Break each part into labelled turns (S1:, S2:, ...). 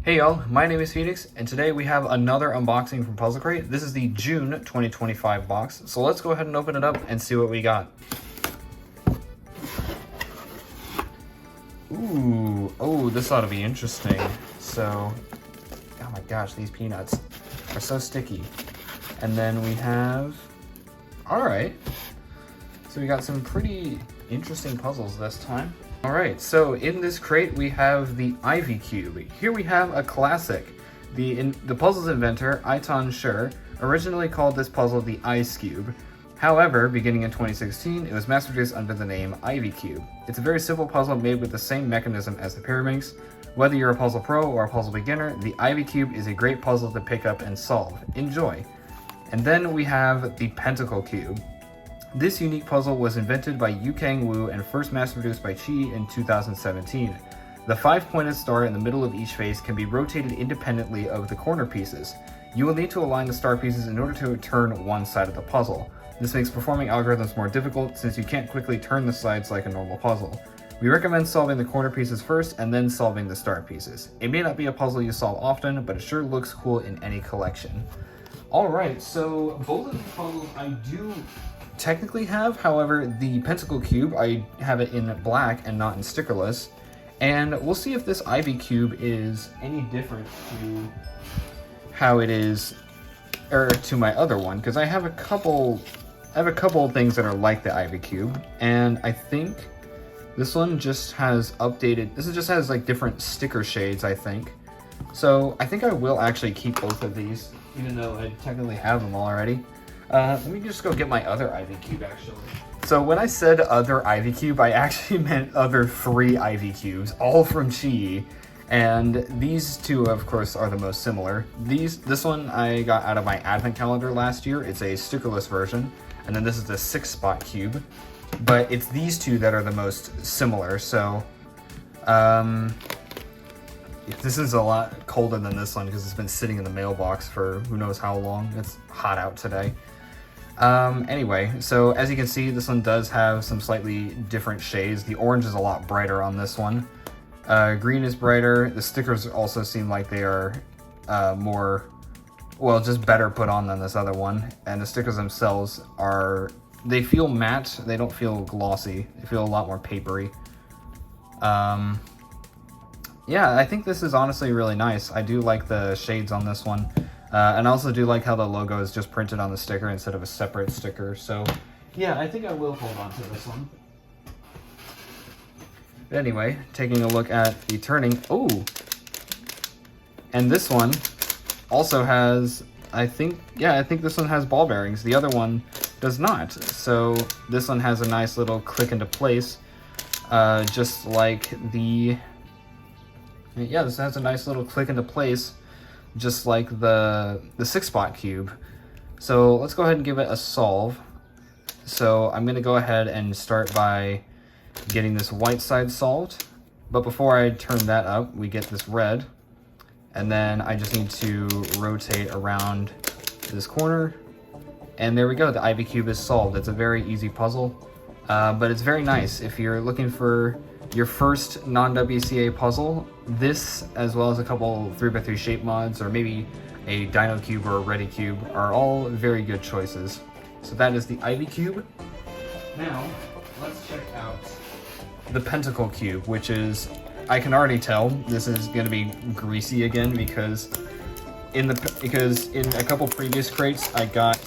S1: Hey y'all, my name is Phoenix, and today we have another unboxing from Puzzlcrate. This is the June 2025 box, so let's go ahead and open it up and see what we got. Ooh, oh, this ought to be interesting. So, oh my gosh, these peanuts are so sticky. And then we have, all right, so we got some pretty interesting puzzles this time. All right, so in this crate we have the Ivy Cube. Here we have a classic. The puzzle's inventor, Aitan Sher, originally called this puzzle the Ice Cube. However, beginning in 2016, it was mass-produced under the name Ivy Cube. It's a very simple puzzle made with the same mechanism as the Pyramids. Whether you're a puzzle pro or a puzzle beginner, the Ivy Cube is a great puzzle to pick up and solve. Enjoy. And then we have the Pentacle Cube. This unique puzzle was invented by Yu Kang Wu and first mass-produced by QiYi in 2017. The 5-pointed star in the middle of each face can be rotated independently of the corner pieces. You will need to align the star pieces in order to turn one side of the puzzle. This makes performing algorithms more difficult since you can't quickly turn the sides like a normal puzzle. We recommend solving the corner pieces first and then solving the star pieces. It may not be a puzzle you solve often, but it sure looks cool in any collection. Alright, so both of these puzzles I do technically have, however, the Pentacle Cube, I have it in black and not in stickerless, and we'll see if this Ivy Cube is any different to how it is, or to my other one, because I have a couple of things that are like the Ivy Cube, and I think this one just has updated, this just has like different sticker shades, I think. So I think I will actually keep both of these, even though I technically have them already. Let me just go get my other Ivy Cube, actually. So when I said other Ivy Cube, I actually meant other 3 Ivy Cubes, all from QiYi. And these two, of course, are the most similar. This one I got out of my advent calendar last year. It's a stickerless version. And then this is the 6-spot cube. But it's these two that are the most similar. So, this is a lot colder than this one because it's been sitting in the mailbox for who knows how long. It's hot out today. Anyway, so as you can see, this one does have some slightly different shades. The orange is a lot brighter on this one. Green is brighter. The stickers also seem like they are more, well, just better put on than this other one. And the stickers themselves are, they feel matte. They don't feel glossy. They feel a lot more papery. Yeah, I think this is honestly really nice. I do like the shades on this one. And I also do like how the logo is just printed on the sticker instead of a separate sticker. So, yeah, I think I will hold on to this one. But anyway, taking a look at the turning. Oh! And this one also has, I think this one has ball bearings. The other one does not. So, this one has a nice little click into place. Just like the... Yeah, this has a nice little click into place, just like the 6-spot cube. So let's go ahead and give it a solve. So I'm going to go ahead and start by getting this white side solved. But before I turn that up, we get this red. And then I just need to rotate around this corner. And there we go, the Ivy Cube is solved. It's a very easy puzzle, but it's very nice. If you're looking for your first non-WCA puzzle, this, as well as a couple 3x3 shape mods, or maybe a Dino Cube or a Ready Cube, are all very good choices. So that is the Ivy Cube. Now, let's check out the Pentacle Cube, which is, I can already tell, this is going to be greasy again, because in a couple previous crates, I got,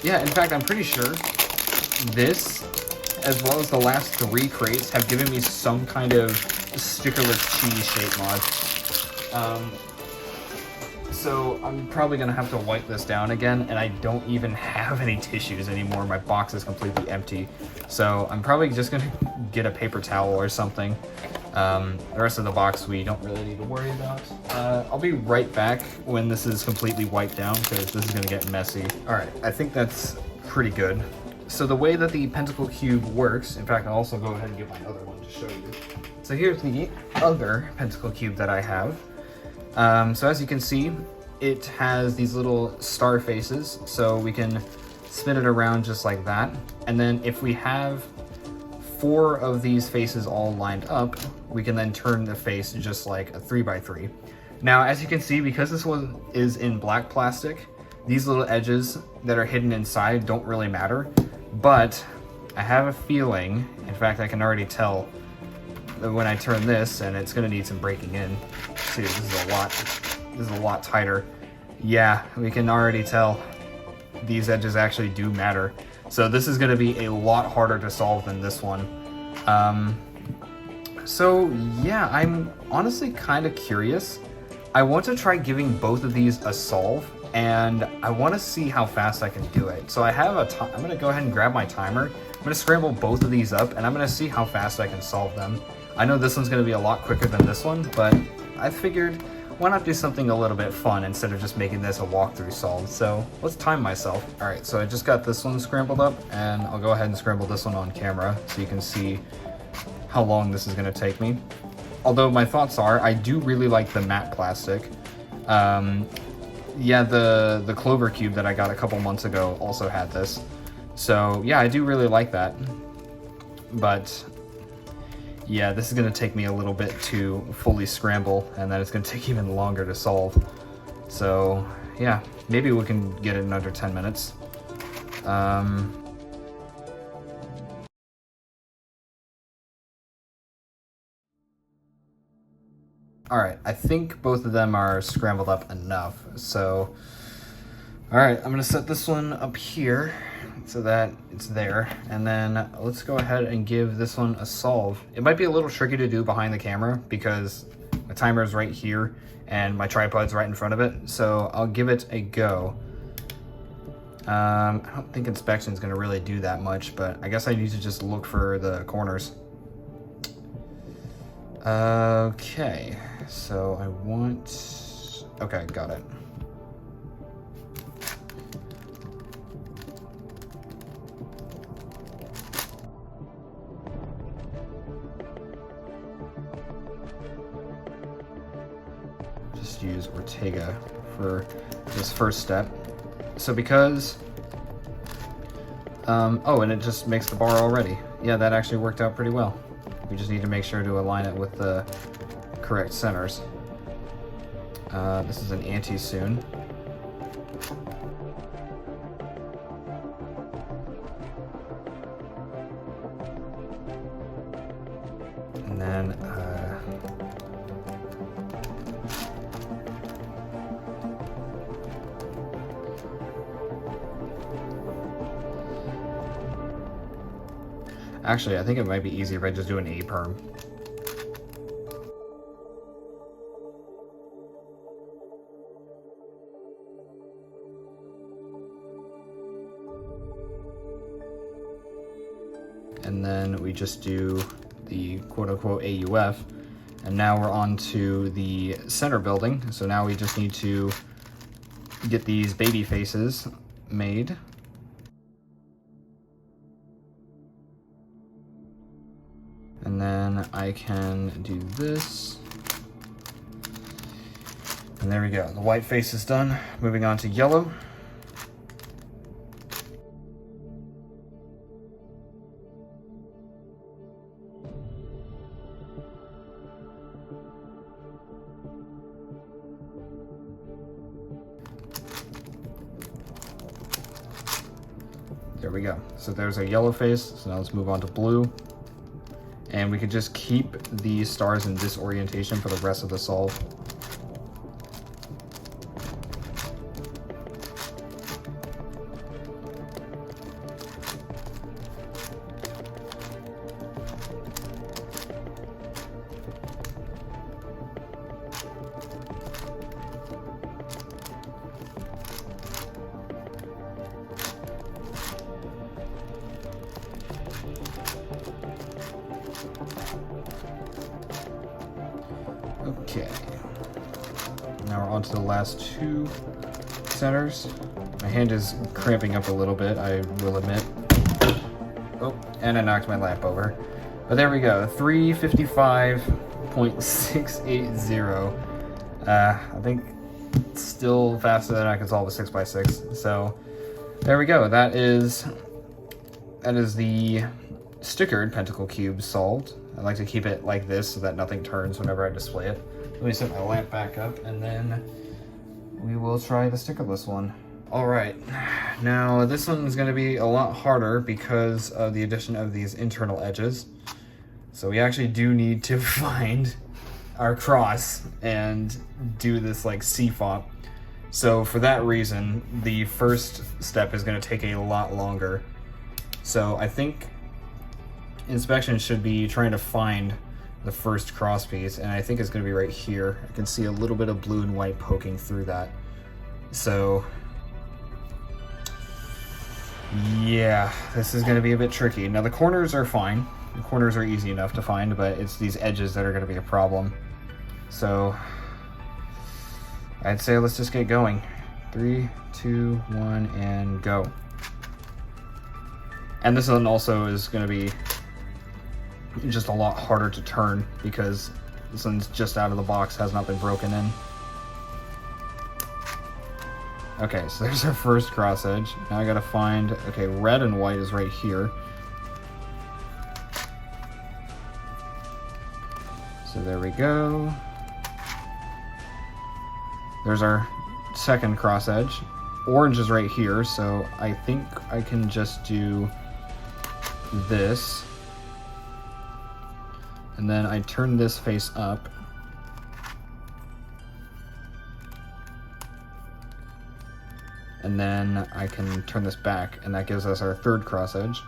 S1: yeah, in fact, I'm pretty sure this, as well as the last 3 crates, have given me some kind of stickerless QiYi shape mod. So I'm probably gonna have to wipe this down again, and I don't even have any tissues anymore. My box is completely empty. So I'm probably just gonna get a paper towel or something. The rest of the box we don't really need to worry about. I'll be right back when this is completely wiped down, because this is gonna get messy. All right, I think that's pretty good. So the way that the Pentacle Cube works, in fact, I'll also go ahead and get my other one to show you. So here's the other Pentacle Cube that I have. So as you can see, it has these little star faces, so we can spin it around just like that. And then if we have 4 of these faces all lined up, we can then turn the face just like a 3x3. Now, as you can see, because this one is in black plastic, these little edges that are hidden inside don't really matter, but I have a feeling, in fact, I can already tell that when I turn this, and it's gonna need some breaking in. See, this is a lot tighter. Yeah, we can already tell these edges actually do matter. So this is gonna be a lot harder to solve than this one. So yeah, I'm honestly kind of curious. I want to try giving both of these a solve, and I want to see how fast I can do it. So I have I'm gonna go ahead and grab my timer. I'm gonna scramble both of these up, and I'm gonna see how fast I can solve them. I know this one's gonna be a lot quicker than this one, but I figured, why not do something a little bit fun instead of just making this a walkthrough solve? So let's time myself. All right, so I just got this one scrambled up, and I'll go ahead and scramble this one on camera so you can see how long this is gonna take me. Although my thoughts are, I do really like the matte plastic. Yeah, the Clover Cube that I got a couple months ago also had this. So yeah, I do really like that. But yeah, this is gonna take me a little bit to fully scramble, and then it's gonna take even longer to solve. So yeah, maybe we can get it in under 10 minutes. All right, I think both of them are scrambled up enough. So, all right, I'm gonna set this one up here so that it's there. And then let's go ahead and give this one a solve. It might be a little tricky to do behind the camera because my timer is right here and my tripod's right in front of it. So I'll give it a go. I don't think inspection is gonna really do that much, but I guess I need to just look for the corners. Okay, so I want, okay, got it. Just use Ortega for this first step. So because, oh, and it just makes the bar already. Yeah, that actually worked out pretty well. We just need to make sure to align it with the correct centers. This is an anti-soon. And then, actually, I think it might be easier if I just do an A-perm. And then we just do the quote-unquote AUF. And now we're on to the center building. So now we just need to get these baby faces made. And then I can do this. And there we go. The white face is done. Moving on to yellow. There we go. So there's our yellow face. So now let's move on to blue. And we could just keep these stars in this orientation for the rest of the solve. Okay, now we're on to the last two centers. My hand is cramping up a little bit, I will admit. Oh, and I knocked my lamp over. But there we go, 355.680. I think it's still faster than I can solve a 6x6. So there we go, that is the stickered pentacle cube solved. I like to keep it like this so that nothing turns whenever I display it. Let me set my lamp back up and then we will try the stickerless one. All right, now this one is going to be a lot harder because of the addition of these internal edges. So we actually do need to find our cross and do this like C font. So for that reason, the first step is going to take a lot longer. So I think inspection should be trying to find the first cross piece, and I think it's going to be right here. I can see a little bit of blue and white poking through that. So yeah, this is going to be a bit tricky. Now the corners are fine. The corners are easy enough to find, but it's these edges that are going to be a problem. So I'd say let's just get going. 3, 2, 1, and go. And this one also is going to be just a lot harder to turn because this one's just out of the box, has not been broken in. Okay, so there's our first cross edge. Now I gotta find, okay, red and white is right here. So there we go. There's our second cross edge. Orange is right here, so I think I can just do this. And then I turn this face up. And then I can turn this back, and that gives us our third cross edge.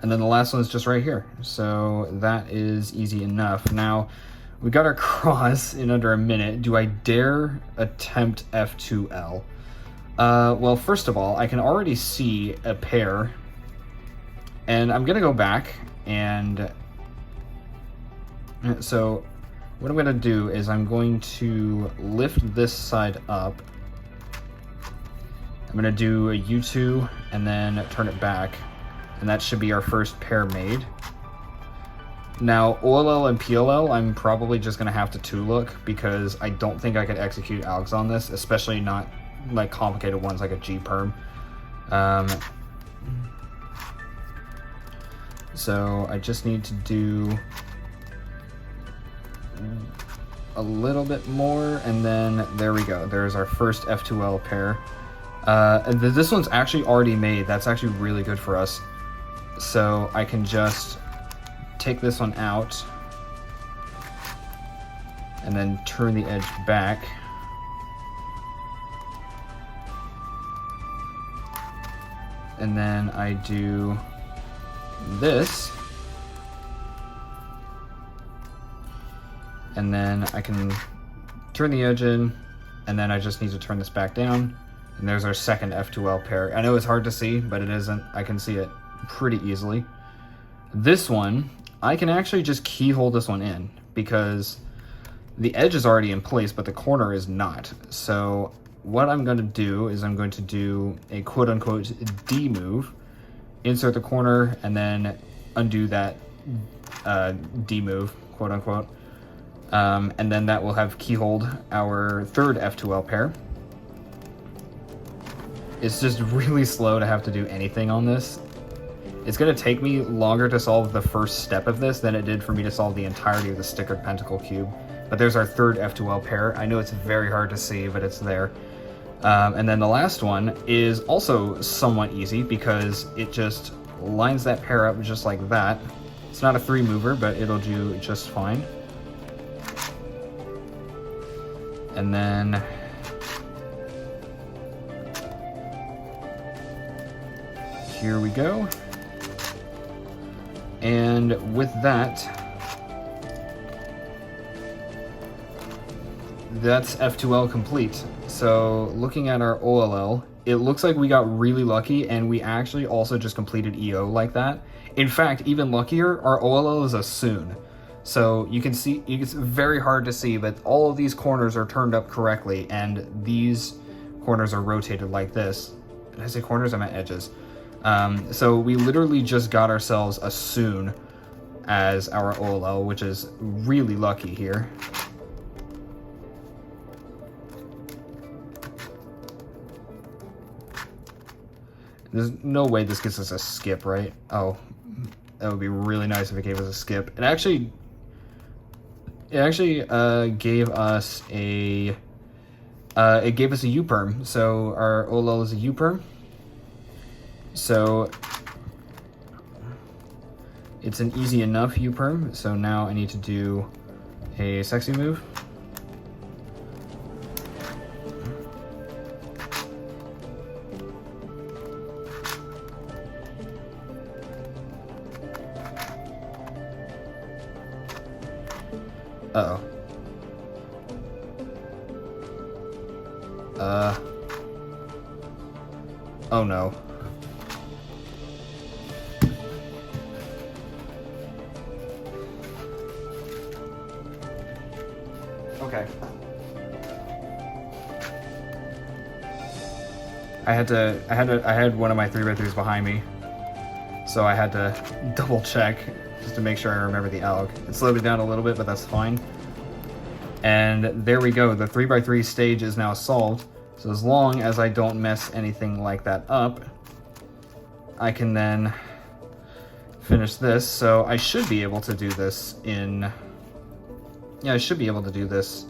S1: And then the last one is just right here. So that is easy enough. Now, we got our cross in under a minute. Do I dare attempt F2L? Well, first of all, I can already see a pair. And I'm gonna go back and so what I'm going to do is I'm going to lift this side up. I'm going to do a U2 and then turn it back, and that should be our first pair made. Now OLL and PLL I'm probably just going to have to 2-look because I don't think I could execute algs on this, especially not like complicated ones like a G-perm. So I just need to do a little bit more, and then there we go. There's our first F2L pair. And this one's actually already made. That's actually really good for us. So I can just take this one out and then turn the edge back. And then I do this. And then I can turn the edge in, and then I just need to turn this back down. And there's our second F2L pair. I know it's hard to see, but it isn't. I can see it pretty easily. This one, I can actually just keyhole this one in because the edge is already in place, but the corner is not. So what I'm going to do is I'm going to do a quote-unquote D move, insert the corner, and then undo that D move, quote-unquote. And then that will have keyholed our third F2L pair. It's just really slow to have to do anything on this. It's going to take me longer to solve the first step of this than it did for me to solve the entirety of the stickered pentacle cube. But there's our third F2L pair. I know it's very hard to see, but it's there. And then the last one is also somewhat easy because it just lines that pair up just like that. It's not a 3-mover, but it'll do just fine. And then here we go. And with that, that's F2L complete. So looking at our OLL, it looks like we got really lucky, and we actually also just completed EO like that. In fact, even luckier, our OLL is a soon. So you can see, it's very hard to see, but all of these corners are turned up correctly, and these corners are rotated like this. Did I say corners? I meant edges. So we literally just got ourselves a soon as our OLL, which is really lucky here. There's no way this gets us a skip, right? Oh, That would be really nice if it gave us a skip. It actually gave us a U-perm. So our OLL is a U-perm. So it's an easy enough U-perm. So now I need to do a sexy move. Uh-oh. Oh no. Okay. I had one of my 3x3s behind me, so I had to double check just to make sure I remember the alg. It slowed it down a little bit, but that's fine. And there we go. The 3x3 stage is now solved. So as long as I don't mess anything like that up, I can then finish this. So I should be able to do this in... Yeah, I should be able to do this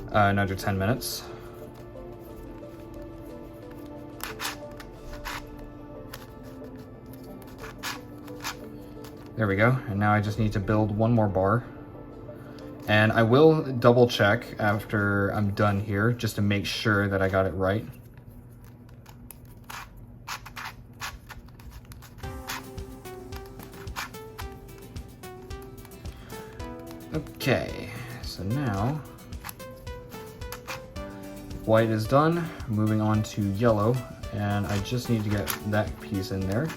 S1: in under 10 minutes. There we go. And now I just need to build one more bar. And I will double check after I'm done here, just to make sure that I got it right. Okay, so now white is done. Moving on to yellow, and I just need to get that piece in there.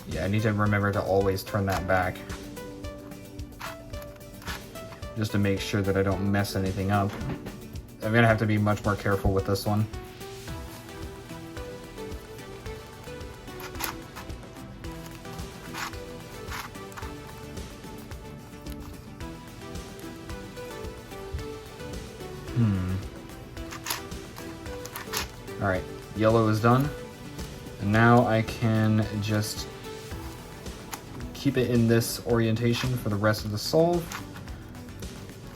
S1: Yeah, I need to remember to always turn that back, just to make sure that I don't mess anything up. I'm gonna have to be much more careful with this one. All right, yellow is done. And now I can just keep it in this orientation for the rest of the solve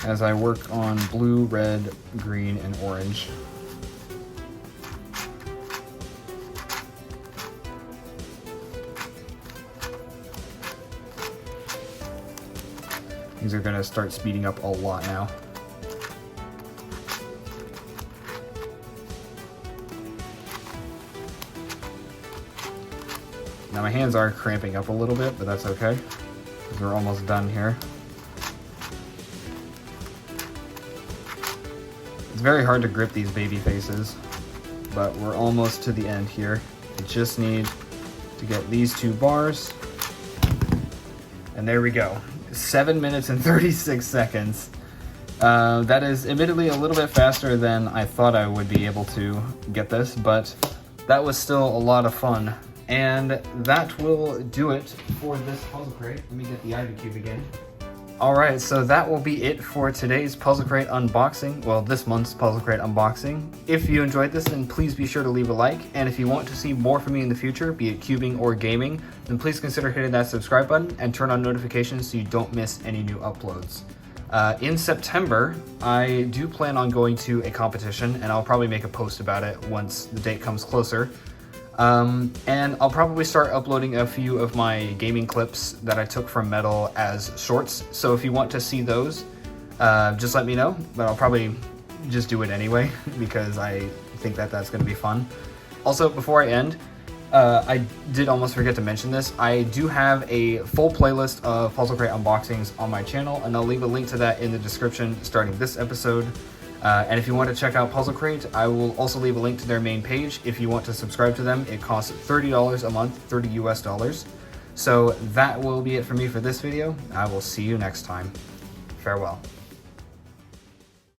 S1: as I work on blue, red, green, and orange. These are gonna start speeding up a lot now. Now my hands are cramping up a little bit, but that's okay, because we're almost done here. It's very hard to grip these baby faces, but we're almost to the end here. I just need to get these 2 bars, and there we go. 7 minutes and 36 seconds. That is admittedly a little bit faster than I thought I would be able to get this, but that was still a lot of fun. And that will do it for this Puzzlcrate. Let me get the Ivy Cube again. Alright, so that will be it for today's Puzzlcrate unboxing. Well, this month's Puzzlcrate unboxing. If you enjoyed this, then please be sure to leave a like. And if you want to see more from me in the future, be it cubing or gaming, then please consider hitting that subscribe button and turn on notifications so you don't miss any new uploads. In September, I do plan on going to a competition, and I'll probably make a post about it once the date comes closer. And I'll probably start uploading a few of my gaming clips that I took from Metal as shorts. So if you want to see those, just let me know, but I'll probably just do it anyway because I think that that's going to be fun. Also, before I end, I did almost forget to mention this. I do have a full playlist of Puzzlcrate unboxings on my channel, and I'll leave a link to that in the description starting this episode. And if you want to check out Puzzlcrate, I will also leave a link to their main page. If you want to subscribe to them, it costs $30 a month, $30 US. So that will be it for me for this video. I will see you next time. Farewell.